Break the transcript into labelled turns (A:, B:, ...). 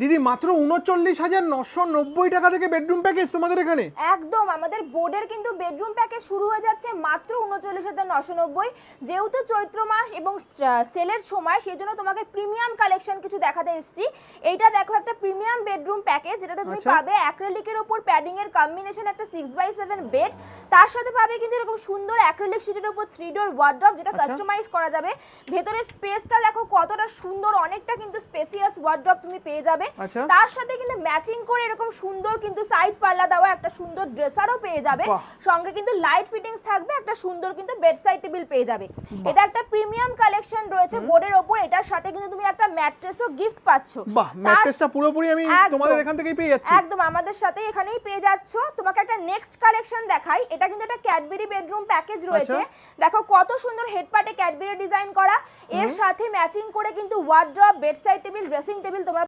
A: দিদি মাত্র ৩৯,৯৯০ টাকা থেকে বেডরুম প্যাকেজ তোমাদের এখানে।
B: একদম, আমাদের বোর্ডের কিন্তু বেডরুম প্যাকেজ শুরু হয়ে যাচ্ছে মাত্র ৩৯,৯৯০। যেহেতু চৈত্র মাস এবং সেলের সময়, সেই জন্য তোমাকে প্রিমিয়াম কালেকশন কিছু দেখাতে এসেছি। এইটা দেখো, একটা প্রিমিয়াম বেডরুম প্যাকেজ, যেটাতে তুমি পাবে অ্যাক্রিলিকের ওপর প্যাডিং এর কম্বিনেশন, একটা 6x7 বেড, তার সাথে পাবে কিন্তু এরকম সুন্দর অ্যাক্রিলিক শীটের উপর 3 ডোর ওয়ার্ডরোব, যেটা কাস্টমাইজ করা যাবে। ভেতরে স্পেসটা দেখো কতটা সুন্দর, অনেকটা কিন্তু স্পেসিয়াস ওয়ার্ডরোব তুমি পেয়ে যাবে। তার সাথে কিন্তু ম্যাচিং করে এরকম সুন্দর কিন্তু সাইড পাল্লা দেওয়া একটা সুন্দর ড্রেসারও পেয়ে যাবে। সঙ্গে কিন্তু লাইট ফিটিংস থাকবে, একটা সুন্দর কিন্তু বেড সাইড টেবিল পেয়ে যাবে। এটা একটা প্রিমিয়াম কালেকশন রয়েছে বোর্ডের ওপর। এটার সাথে কিন্তু তুমি একটা ম্যাট্রেসও গিফট পাচ্ছ।
A: বাহ, ম্যাট্রেসটা পুরোপুরি আমি তোমাদের এখান থেকেই পেয়ে যাচ্ছি।
B: একদম, আমাদের সাথে এখানেই পেয়ে যাচ্ছ। তোমাকে একটা নেক্সট কালেকশন দেখাই। এটা কিন্তু একটা ক্যাডবেরি বেডরুম প্যাকেজ রয়েছে। দেখো কত সুন্দর হেডপার্টে ক্যাডবেরি ডিজাইন করা, এর সাথে ম্যাচিং করে কিন্তু wardrobe, bed side table, dressing table তোমরা